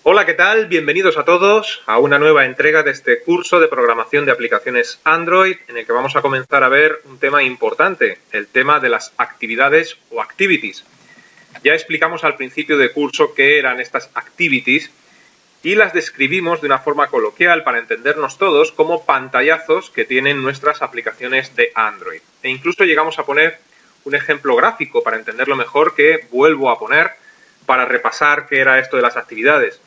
Hola, ¿qué tal? Bienvenidos a todos a una nueva entrega de este curso de programación de aplicaciones Android en el que vamos a comenzar a ver un tema importante, el tema de las actividades o activities. Ya explicamos al principio del curso qué eran estas activities y las describimos de una forma coloquial para entendernos todos como pantallazos que tienen nuestras aplicaciones de Android. E incluso llegamos a poner un ejemplo gráfico para entenderlo mejor que vuelvo a poner para repasar qué era esto de las actividades.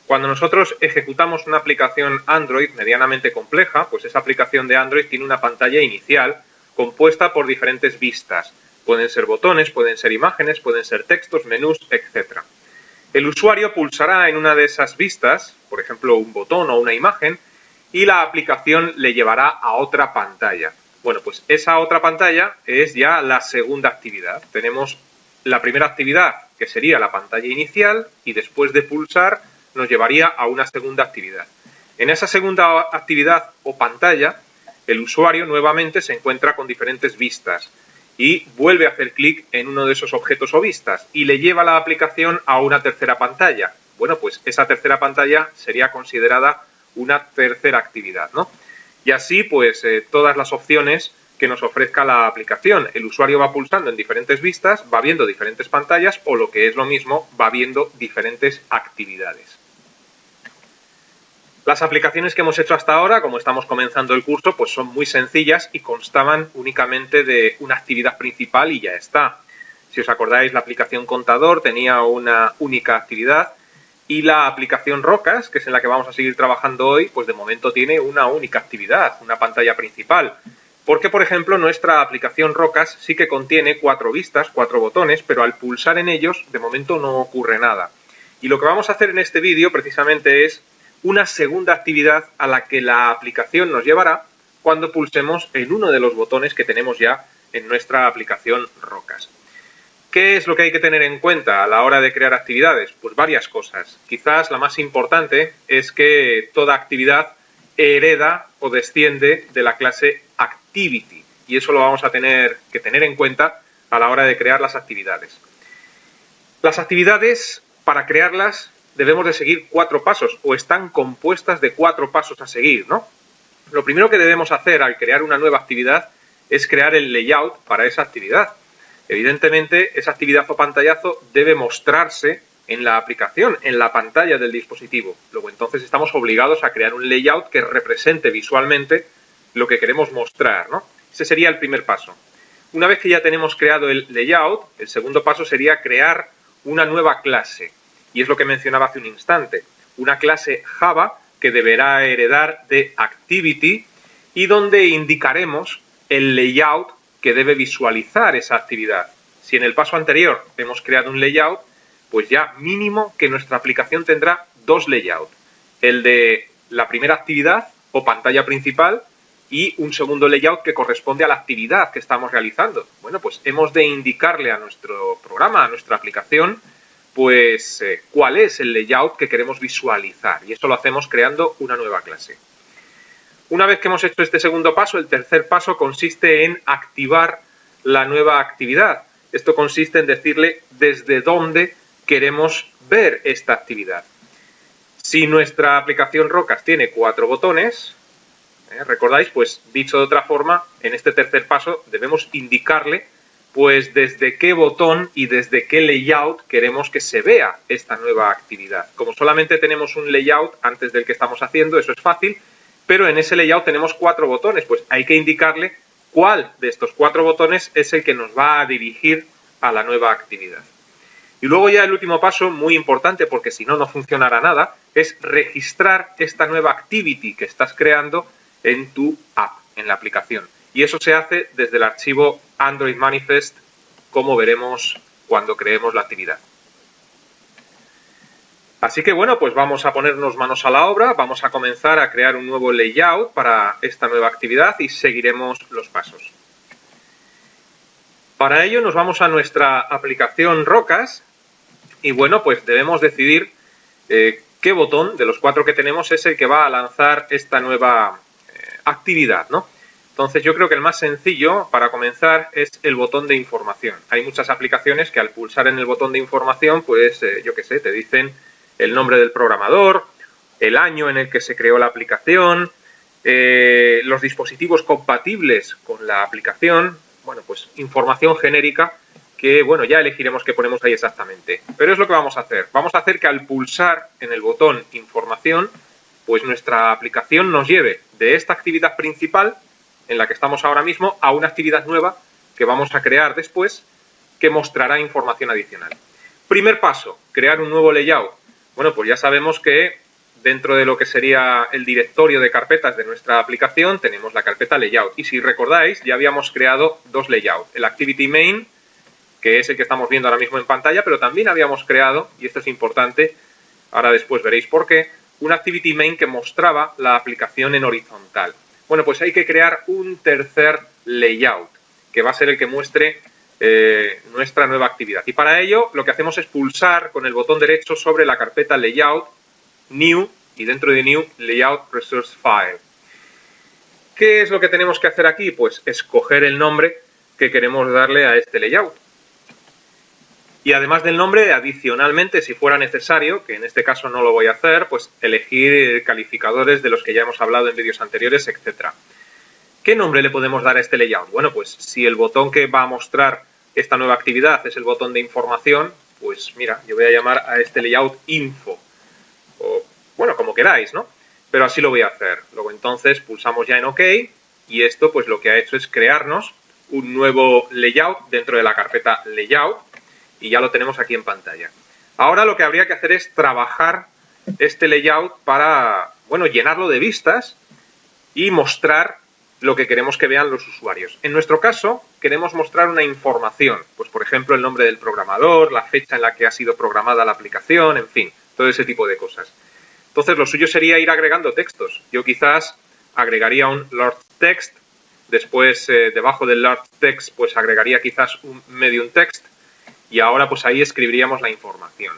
Cuando nosotros ejecutamos una aplicación Android medianamente compleja, pues esa aplicación de Android tiene una pantalla inicial compuesta por diferentes vistas. Pueden ser botones, pueden ser imágenes, pueden ser textos, menús, etc. El usuario pulsará en una de esas vistas, por ejemplo un botón o una imagen, y la aplicación le llevará a otra pantalla. Bueno, pues esa otra pantalla es ya la segunda actividad. Tenemos la primera actividad, que sería la pantalla inicial, y después de pulsar nos llevaría a una segunda actividad. En esa segunda actividad o pantalla, el usuario nuevamente se encuentra con diferentes vistas y vuelve a hacer clic en uno de esos objetos o vistas y le lleva la aplicación a una tercera pantalla. Bueno, pues esa tercera pantalla sería considerada una tercera actividad, ¿no? Y así, pues, todas las opciones que nos ofrezca la aplicación. El usuario va pulsando en diferentes vistas, va viendo diferentes pantallas o, lo que es lo mismo, va viendo diferentes actividades. Las aplicaciones que hemos hecho hasta ahora, como estamos comenzando el curso, pues son muy sencillas y constaban únicamente de una actividad principal y ya está. Si os acordáis, la aplicación Contador tenía una única actividad y la aplicación Rocas, que es en la que vamos a seguir trabajando hoy, pues de momento tiene una única actividad, una pantalla principal. Porque, por ejemplo, nuestra aplicación Rocas sí que contiene 4 vistas, 4 botones, pero al pulsar en ellos, de momento no ocurre nada. Y lo que vamos a hacer en este vídeo, precisamente, es una segunda actividad a la que la aplicación nos llevará cuando pulsemos en uno de los botones que tenemos ya en nuestra aplicación Rocas. ¿Qué es lo que hay que tener en cuenta a la hora de crear actividades? Pues varias cosas. Quizás la más importante es que toda actividad hereda o desciende de la clase Activity y eso lo vamos a tener que tener en cuenta a la hora de crear las actividades. Las actividades, para crearlas, debemos de seguir 4 pasos o están compuestas de 4 pasos a seguir, ¿no? Lo primero que debemos hacer al crear una nueva actividad es crear el layout para esa actividad. Evidentemente, esa actividad o pantallazo debe mostrarse en la aplicación, en la pantalla del dispositivo. Luego, entonces, estamos obligados a crear un layout que represente visualmente lo que queremos mostrar, ¿no? Ese sería el primer paso. Una vez que ya tenemos creado el layout, el segundo paso sería crear una nueva clase. Y es lo que mencionaba hace un instante. Una clase Java que deberá heredar de Activity y donde indicaremos el layout que debe visualizar esa actividad. Si en el paso anterior hemos creado un layout, pues ya mínimo que nuestra aplicación tendrá 2 layouts. El de la primera actividad o pantalla principal y un segundo layout que corresponde a la actividad que estamos realizando. Bueno, pues hemos de indicarle a nuestro programa, a nuestra aplicación, pues cuál es el layout que queremos visualizar. Y eso lo hacemos creando una nueva clase. Una vez que hemos hecho este segundo paso, el tercer paso consiste en activar la nueva actividad. Esto consiste en decirle desde dónde queremos ver esta actividad. Si nuestra aplicación Rocas tiene 4 botones, ¿recordáis? Pues dicho de otra forma, en este tercer paso debemos indicarle pues desde qué botón y desde qué layout queremos que se vea esta nueva actividad. Como solamente tenemos un layout antes del que estamos haciendo, eso es fácil, pero en ese layout tenemos 4 botones, pues hay que indicarle cuál de estos 4 botones es el que nos va a dirigir a la nueva actividad. Y luego ya el último paso, muy importante porque si no, no funcionará nada, es registrar esta nueva activity que estás creando en tu app, en la aplicación. Y eso se hace desde el archivo Android Manifest, como veremos cuando creemos la actividad. Así que bueno, pues vamos a ponernos manos a la obra, vamos a comenzar a crear un nuevo layout para esta nueva actividad y seguiremos los pasos. Para ello nos vamos a nuestra aplicación Rocas y bueno, pues debemos decidir qué botón de los 4 que tenemos es el que va a lanzar esta nueva actividad, ¿no? Entonces yo creo que el más sencillo para comenzar es el botón de información. Hay muchas aplicaciones que al pulsar en el botón de información, pues yo qué sé, te dicen el nombre del programador, el año en el que se creó la aplicación, los dispositivos compatibles con la aplicación, bueno, pues información genérica que, bueno, ya elegiremos qué ponemos ahí exactamente. Pero es lo que vamos a hacer. Vamos a hacer que al pulsar en el botón información, pues nuestra aplicación nos lleve de esta actividad principal, en la que estamos ahora mismo, a una actividad nueva que vamos a crear después, que mostrará información adicional. Primer paso, crear un nuevo layout. Bueno, pues ya sabemos que dentro de lo que sería el directorio de carpetas de nuestra aplicación tenemos la carpeta layout. Y si recordáis, ya habíamos creado dos layouts. El activity main, que es el que estamos viendo ahora mismo en pantalla, pero también habíamos creado, y esto es importante, ahora después veréis por qué, un activity main que mostraba la aplicación en horizontal. Bueno, pues hay que crear un tercer layout, que va a ser el que muestre nuestra nueva actividad. Y para ello lo que hacemos es pulsar con el botón derecho sobre la carpeta layout, new, y dentro de new, layout resource file. ¿Qué es lo que tenemos que hacer aquí? Pues escoger el nombre que queremos darle a este layout. Y además del nombre, adicionalmente, si fuera necesario, que en este caso no lo voy a hacer, pues elegir calificadores de los que ya hemos hablado en vídeos anteriores, etc. ¿Qué nombre le podemos dar a este layout? Bueno, pues si el botón que va a mostrar esta nueva actividad es el botón de información, pues mira, yo voy a llamar a este layout info. O, bueno, como queráis, ¿no? Pero así lo voy a hacer. Luego entonces pulsamos ya en OK y esto pues lo que ha hecho es crearnos un nuevo layout dentro de la carpeta layout y ya lo tenemos aquí en pantalla. Ahora lo que habría que hacer es trabajar este layout para, bueno, llenarlo de vistas y mostrar lo que queremos que vean los usuarios. En nuestro caso, queremos mostrar una información, pues por ejemplo el nombre del programador, la fecha en la que ha sido programada la aplicación, en fin, todo ese tipo de cosas. Entonces lo suyo sería ir agregando textos. Yo quizás agregaría un large text, después debajo del large text pues agregaría quizás un medium text y ahora pues ahí escribiríamos la información.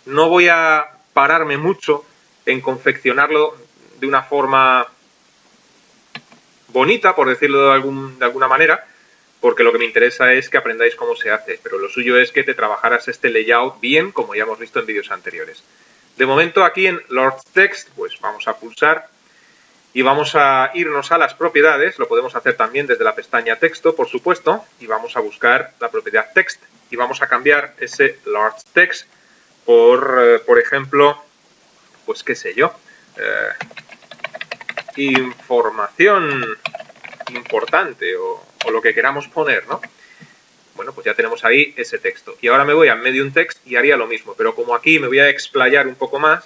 No voy a pararme mucho en confeccionarlo de una forma bonita, por decirlo de alguna manera, porque lo que me interesa es que aprendáis cómo se hace, pero lo suyo es que te trabajaras este layout bien, como ya hemos visto en vídeos anteriores. De momento aquí en Large Text, pues vamos a pulsar y vamos a irnos a las propiedades, lo podemos hacer también desde la pestaña texto, por supuesto, y vamos a buscar la propiedad text y vamos a cambiar ese Large Text por ejemplo, pues qué sé yo, información importante o lo que queramos poner, ¿no? Bueno, pues ya tenemos ahí ese texto. Y ahora me voy a medium text y haría lo mismo, pero como aquí me voy a explayar un poco más,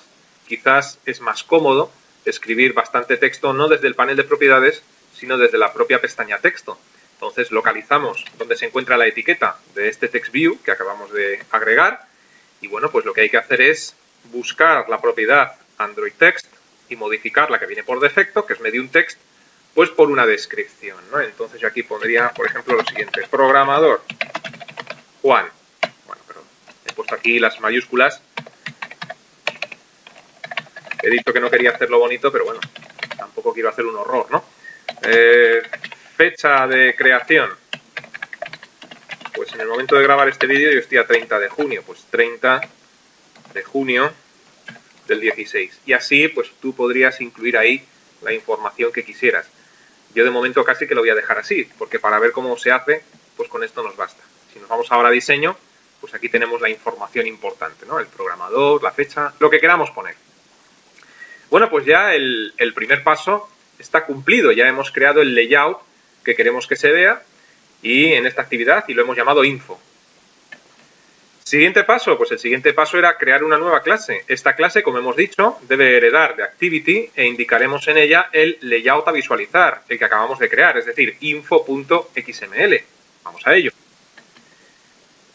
quizás es más cómodo escribir bastante texto no desde el panel de propiedades, sino desde la propia pestaña texto. Entonces localizamos donde se encuentra la etiqueta de este text view que acabamos de agregar y bueno, pues lo que hay que hacer es buscar la propiedad Android Text y modificar la que viene por defecto, que es medium text, pues por una descripción, ¿no? Entonces yo aquí pondría, por ejemplo, lo siguiente: programador Juan. Bueno, pero he puesto aquí las mayúsculas. He dicho que no quería hacerlo bonito, pero bueno, tampoco quiero hacer un horror, ¿no? Fecha de creación. Pues en el momento de grabar este vídeo yo estoy a 30 de junio, pues 30 de junio del 16. Y así, pues tú podrías incluir ahí la información que quisieras. Yo de momento casi que lo voy a dejar así, porque para ver cómo se hace, pues con esto nos basta. Si nos vamos ahora a diseño, pues aquí tenemos la información importante, ¿no? El programador, la fecha, lo que queramos poner. Bueno, pues ya el primer paso está cumplido. Ya hemos creado el layout que queremos que se vea y en esta actividad y lo hemos llamado info. Siguiente paso, pues el siguiente paso era crear una nueva clase. Esta clase, como hemos dicho, debe heredar de Activity e indicaremos en ella el layout a visualizar, el que acabamos de crear, es decir, info.xml. Vamos a ello.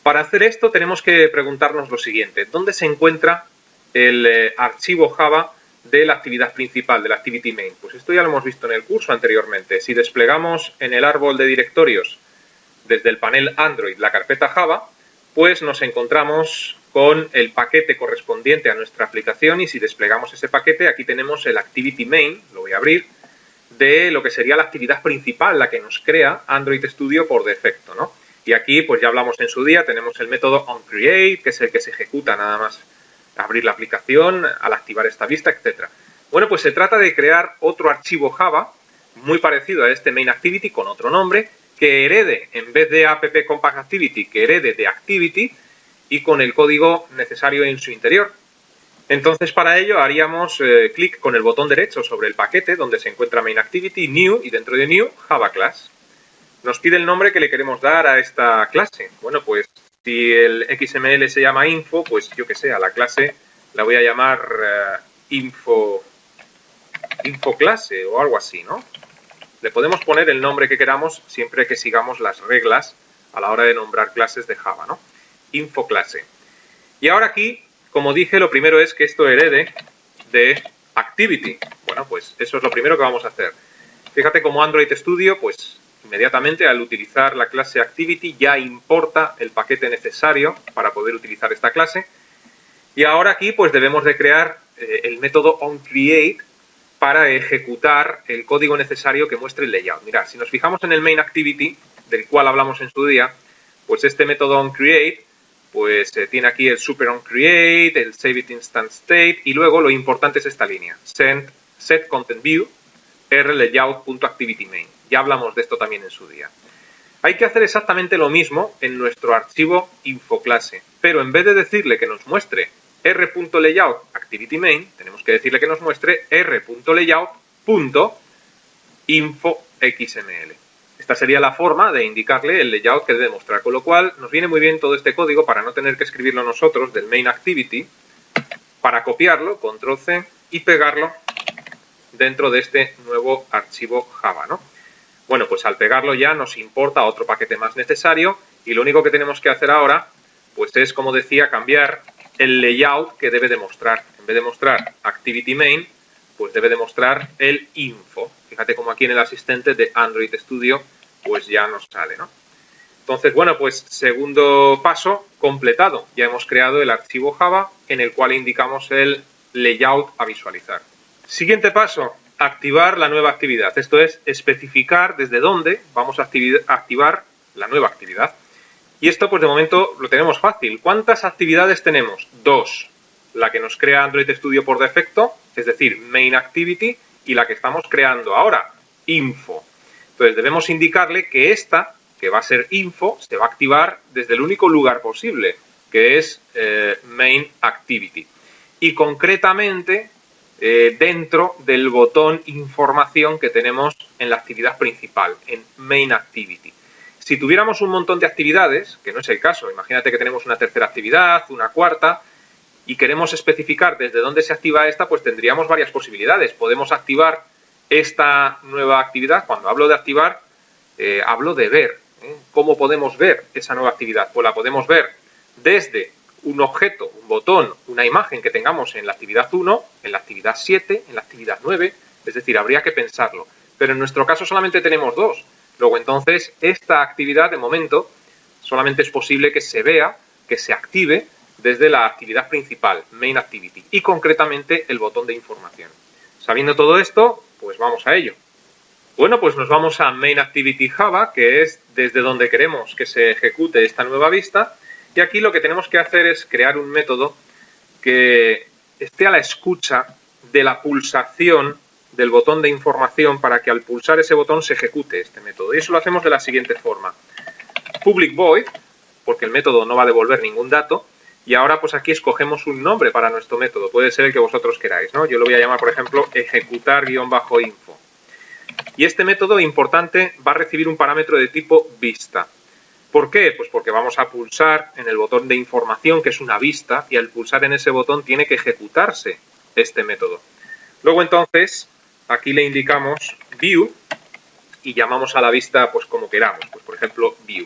Para hacer esto tenemos que preguntarnos lo siguiente: ¿dónde se encuentra el archivo Java de la actividad principal, del Activity Main? Pues esto ya lo hemos visto en el curso anteriormente. Si desplegamos en el árbol de directorios desde el panel Android la carpeta Java, pues nos encontramos con el paquete correspondiente a nuestra aplicación y si desplegamos ese paquete, aquí tenemos el Activity Main, lo voy a abrir, de lo que sería la actividad principal, la que nos crea Android Studio por defecto, ¿no? Y aquí, pues ya hablamos en su día, tenemos el método onCreate, que es el que se ejecuta nada más abrir la aplicación, al activar esta vista, etc. Bueno, pues se trata de crear otro archivo Java muy parecido a este main activity con otro nombre, que herede, en vez de app compact activity, que herede de activity y con el código necesario en su interior. Entonces, para ello haríamos clic con el botón derecho sobre el paquete donde se encuentra main activity, new, y dentro de new, Java class. Nos pide el nombre que le queremos dar a esta clase. Bueno, pues si el XML se llama info, pues yo que sé, a la clase la voy a llamar info clase o algo así, ¿no? Le podemos poner el nombre que queramos siempre que sigamos las reglas a la hora de nombrar clases de Java, ¿no? Info clase. Y ahora aquí, como dije, lo primero es que esto herede de activity. Bueno, pues eso es lo primero que vamos a hacer. Fíjate como Android Studio, pues inmediatamente al utilizar la clase activity ya importa el paquete necesario para poder utilizar esta clase. Y ahora aquí pues debemos de crear el método onCreate para ejecutar el código necesario que muestre el layout. Mirad, si nos fijamos en el main activity, del cual hablamos en su día, pues este método onCreate pues tiene aquí el super onCreate, el save it instance state, y luego lo importante es esta línea, set content view rlayout.activityMain. Ya hablamos de esto también en su día. Hay que hacer exactamente lo mismo en nuestro archivo infoclase, pero en vez de decirle que nos muestre r.layout.activityMain, tenemos que decirle que nos muestre r.layout.infoxml. Esta sería la forma de indicarle el layout que debe mostrar, con lo cual nos viene muy bien todo este código para no tener que escribirlo nosotros del main activity, para copiarlo, control C, y pegarlo dentro de este nuevo archivo Java, ¿no? Bueno, pues al pegarlo ya nos importa otro paquete más necesario y lo único que tenemos que hacer ahora pues es, como decía, cambiar el layout que debe demostrar. En vez de mostrar activity main, pues debe demostrar el info. Fíjate como aquí en el asistente de Android Studio pues ya nos sale, ¿no? Entonces, bueno, pues segundo paso completado. Ya hemos creado el archivo Java en el cual indicamos el layout a visualizar. Siguiente paso, activar la nueva actividad. Esto es especificar desde dónde vamos a activar la nueva actividad. Y esto pues de momento lo tenemos fácil. ¿Cuántas actividades tenemos? Dos. La que nos crea Android Studio por defecto, es decir, main activity, y la que estamos creando ahora, info. Entonces debemos indicarle que esta, que va a ser info, se va a activar desde el único lugar posible, que es main activity. Y concretamente dentro del botón información que tenemos en la actividad principal, en main activity. Si tuviéramos un montón de actividades, que no es el caso, imagínate que tenemos una tercera actividad, una cuarta, y queremos especificar desde dónde se activa esta, pues tendríamos varias posibilidades. Podemos activar esta nueva actividad. Cuando hablo de activar, hablo de ver. ¿Cómo podemos ver esa nueva actividad? Pues la podemos ver desde un objeto, un botón, una imagen que tengamos en la actividad 1, en la actividad 7, en la actividad 9, es decir, habría que pensarlo. Pero en nuestro caso solamente tenemos dos. Luego entonces esta actividad de momento solamente es posible que se vea, que se active desde la actividad principal, main activity, y concretamente el botón de información. Sabiendo todo esto, pues vamos a ello. Bueno, pues nos vamos a main activity Java, que es desde donde queremos que se ejecute esta nueva vista. Y aquí lo que tenemos que hacer es crear un método que esté a la escucha de la pulsación del botón de información para que al pulsar ese botón se ejecute este método. Y eso lo hacemos de la siguiente forma. Public void, porque el método no va a devolver ningún dato. Y ahora pues aquí escogemos un nombre para nuestro método. Puede ser el que vosotros queráis, ¿no? Yo lo voy a llamar, por ejemplo, ejecutar-info. Y este método importante va a recibir un parámetro de tipo vista. ¿Por qué? Pues porque vamos a pulsar en el botón de información, que es una vista, y al pulsar en ese botón tiene que ejecutarse este método. Luego entonces, aquí le indicamos view y llamamos a la vista pues como queramos, pues por ejemplo view.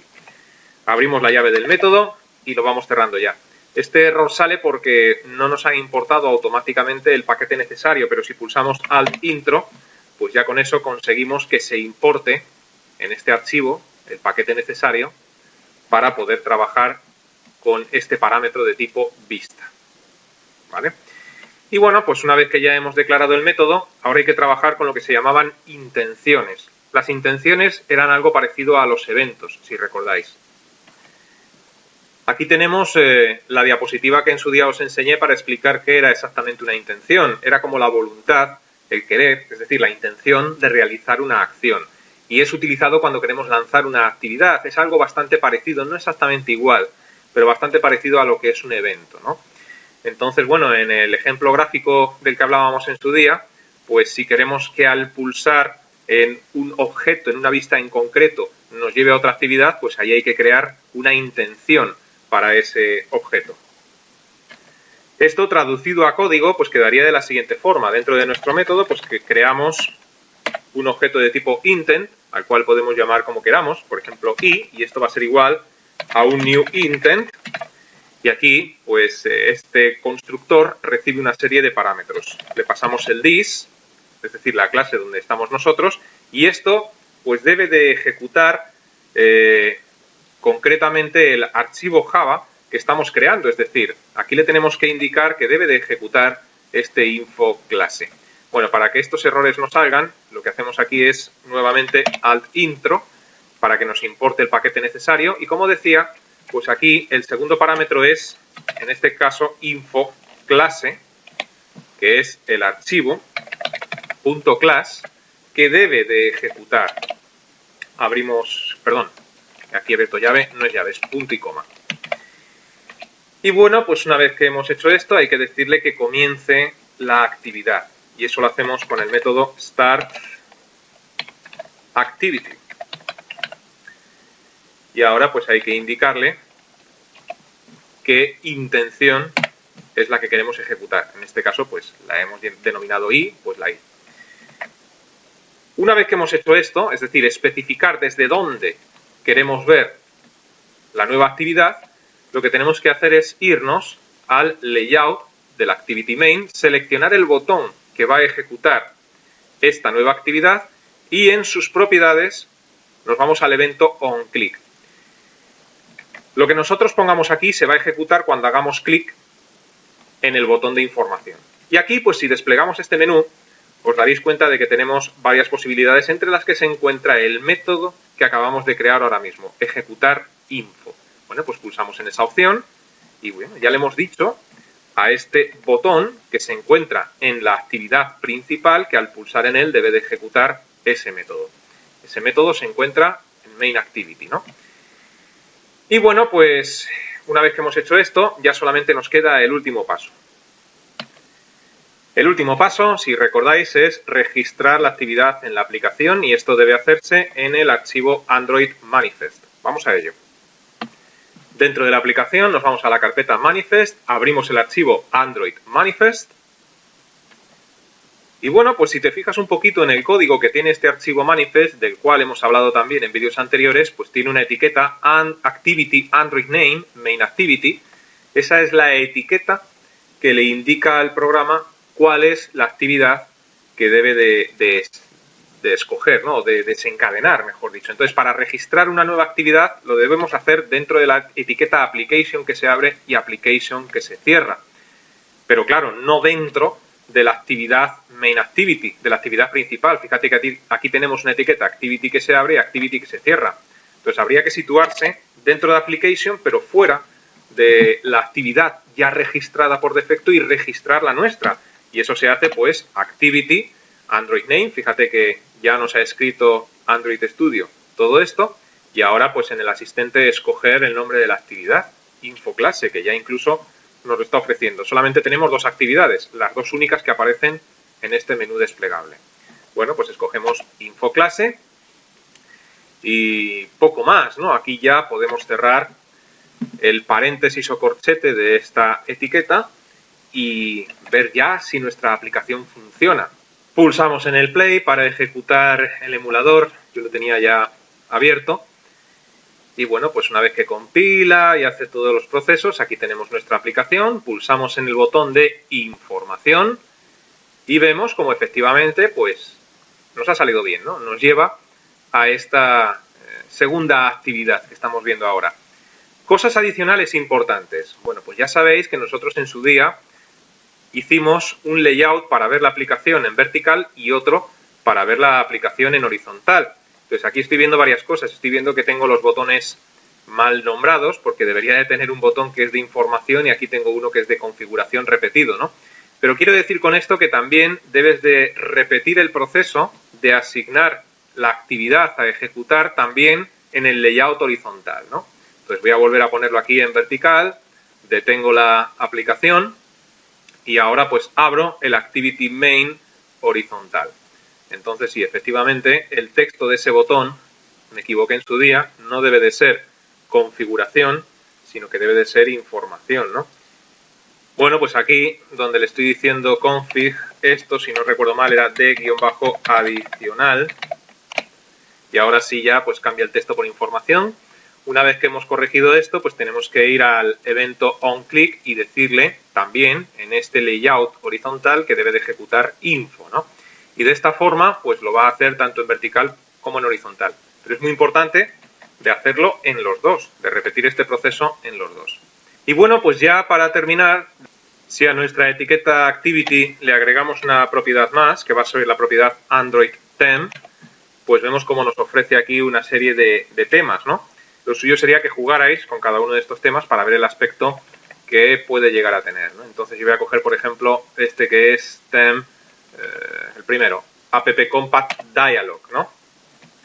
Abrimos la llave del método y lo vamos cerrando ya. Este error sale porque no nos ha importado automáticamente el paquete necesario, pero si pulsamos Alt Intro, pues ya con eso conseguimos que se importe en este archivo el paquete necesario para poder trabajar con este parámetro de tipo vista. ¿Vale? Y bueno, pues una vez que ya hemos declarado el método, ahora hay que trabajar con lo que se llamaban intenciones. Las intenciones eran algo parecido a los eventos, si recordáis. Aquí Aquí tenemos la diapositiva que en su día os enseñé para explicar qué era exactamente una intención. Era como la voluntad, el querer, es decir, la intención de realizar una acción. Y es utilizado cuando queremos lanzar una actividad. Es algo bastante parecido, no exactamente igual, pero bastante parecido a lo que es un evento, ¿no? Entonces, bueno, en el ejemplo gráfico del que hablábamos en su día, pues si queremos que al pulsar en un objeto, en una vista en concreto, nos lleve a otra actividad, pues ahí hay que crear una intención para ese objeto. Esto traducido a código, pues quedaría de la siguiente forma. Dentro de nuestro método, pues que creamos un objeto de tipo intent, al cual podemos llamar como queramos, por ejemplo, y esto va a ser igual a un new intent, y aquí, pues este constructor recibe una serie de parámetros. Le pasamos el this, es decir, la clase donde estamos nosotros, y esto, pues debe de ejecutar concretamente el archivo Java que estamos creando, es decir, aquí le tenemos que indicar que debe de ejecutar este info clase. Bueno, para que estos errores no salgan, lo que hacemos aquí es nuevamente alt intro para que nos importe el paquete necesario y como decía, pues aquí el segundo parámetro es, en este caso, info clase, que es el archivo .class que debe de ejecutar. Abrimos, perdón, aquí he abierto llave, no es llave, es punto y coma. Y bueno, pues una vez que hemos hecho esto, hay que decirle que comience la actividad. Y eso lo hacemos con el método start activity. Y ahora pues hay que indicarle qué intención es la que queremos ejecutar. En este caso, pues la hemos denominado i, pues la i. Una vez que hemos hecho esto, es decir, especificar desde dónde queremos ver la nueva actividad, lo que tenemos que hacer es irnos al layout del activity main, seleccionar el botón que va a ejecutar esta nueva actividad y en sus propiedades nos vamos al evento onClick. Lo que nosotros pongamos aquí se va a ejecutar cuando hagamos clic en el botón de información. Y aquí, pues si desplegamos este menú, os daréis cuenta de que tenemos varias posibilidades, entre las que se encuentra el método que acabamos de crear ahora mismo, ejecutar info. Bueno, pues pulsamos en esa opción y bueno, ya le hemos dicho a este botón que se encuentra en la actividad principal que al pulsar en él debe de ejecutar ese método. Ese método se encuentra en main activity, ¿no? Y bueno, pues una vez que hemos hecho esto, ya solamente nos queda el último paso. El último paso, si recordáis, es registrar la actividad en la aplicación y esto debe hacerse en el archivo Android Manifest. Vamos a ello. Dentro de la aplicación nos vamos a la carpeta Manifest, abrimos el archivo Android Manifest y bueno, pues si te fijas un poquito en el código que tiene este archivo Manifest, del cual hemos hablado también en vídeos anteriores, pues tiene una etiqueta Activity Android Name, Main Activity. Esa es la etiqueta que le indica al programa cuál es la actividad que debe de escoger, ¿no? De desencadenar, mejor dicho. Entonces, para registrar una nueva actividad, lo debemos hacer dentro de la etiqueta Application que se abre y Application que se cierra. Pero claro, no dentro de la actividad Main Activity, de la actividad principal. Fíjate que aquí tenemos una etiqueta Activity que se abre y Activity que se cierra. Entonces, habría que situarse dentro de Application, pero fuera de la actividad ya registrada por defecto y registrar la nuestra. Y eso se hace, pues, Activity, Android Name. Fíjate que ya nos ha escrito Android Studio todo esto. Y ahora, pues, en el asistente escoger el nombre de la actividad, InfoClase, que ya incluso nos lo está ofreciendo. Solamente tenemos dos actividades, las dos únicas que aparecen en este menú desplegable. Bueno, pues escogemos InfoClase y poco más, ¿no? Aquí ya podemos cerrar el paréntesis o corchete de esta etiqueta y ver ya si nuestra aplicación funciona. Pulsamos en el play para ejecutar el emulador, yo lo tenía ya abierto. Y bueno, pues una vez que compila y hace todos los procesos, aquí tenemos nuestra aplicación, pulsamos en el botón de información y vemos como efectivamente pues nos ha salido bien, ¿no? Nos lleva a esta segunda actividad que estamos viendo ahora. Cosas adicionales importantes. Bueno, pues ya sabéis que nosotros en su día hicimos un layout para ver la aplicación en vertical y otro para ver la aplicación en horizontal. Entonces aquí estoy viendo varias cosas. Estoy viendo que tengo los botones mal nombrados, porque debería de tener un botón que es de información y aquí tengo uno que es de configuración repetido, ¿no? Pero quiero decir con esto que también debes de repetir el proceso de asignar la actividad a ejecutar también en el layout horizontal, ¿no? Entonces voy a volver a ponerlo aquí en vertical, detengo la aplicación y ahora pues abro el Activity Main horizontal. Entonces sí, efectivamente, el texto de ese botón, me equivoqué en su día, no debe de ser configuración, sino que debe de ser información, ¿no? Bueno, pues aquí donde le estoy diciendo config, esto, si no recuerdo mal, era de-adicional. Y ahora sí ya pues cambia el texto por información. Una vez que hemos corregido esto, pues tenemos que ir al evento onClick y decirle también en este layout horizontal que debe de ejecutar info, ¿no? Y de esta forma, pues lo va a hacer tanto en vertical como en horizontal. Pero es muy importante de hacerlo en los dos, de repetir este proceso en los dos. Y bueno, pues ya para terminar, si a nuestra etiqueta Activity le agregamos una propiedad más, que va a ser la propiedad Android Theme, pues vemos cómo nos ofrece aquí una serie de temas, ¿no? Lo suyo sería que jugarais con cada uno de estos temas para ver el aspecto que puede llegar a tener, ¿no? Entonces yo voy a coger, por ejemplo, este que es Theme, el primero, App Compact Dialog, ¿no?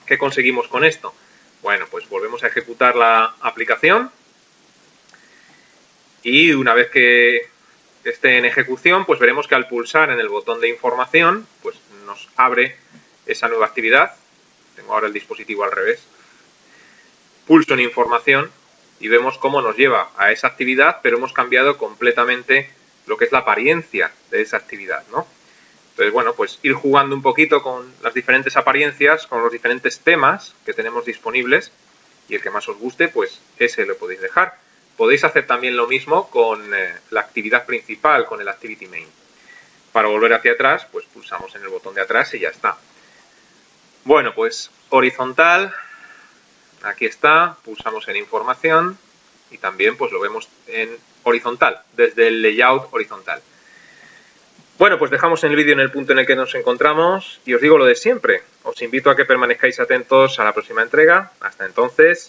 ¿Qué conseguimos con esto? Bueno, pues volvemos a ejecutar la aplicación y una vez que esté en ejecución, pues veremos que al pulsar en el botón de información, pues nos abre esa nueva actividad. Tengo ahora el dispositivo al revés. Pulso en información y vemos cómo nos lleva a esa actividad, pero hemos cambiado completamente lo que es la apariencia de esa actividad, ¿no? Entonces, bueno, pues ir jugando un poquito con las diferentes apariencias, con los diferentes temas que tenemos disponibles y el que más os guste, pues ese lo podéis dejar. Podéis hacer también lo mismo con la actividad principal, con el Activity Main. Para volver hacia atrás, pues pulsamos en el botón de atrás y ya está. Bueno, pues horizontal, aquí está, pulsamos en información y también pues lo vemos en horizontal, desde el layout horizontal. Bueno, pues dejamos el vídeo en el punto en el que nos encontramos y os digo lo de siempre. Os invito a que permanezcáis atentos a la próxima entrega. Hasta entonces.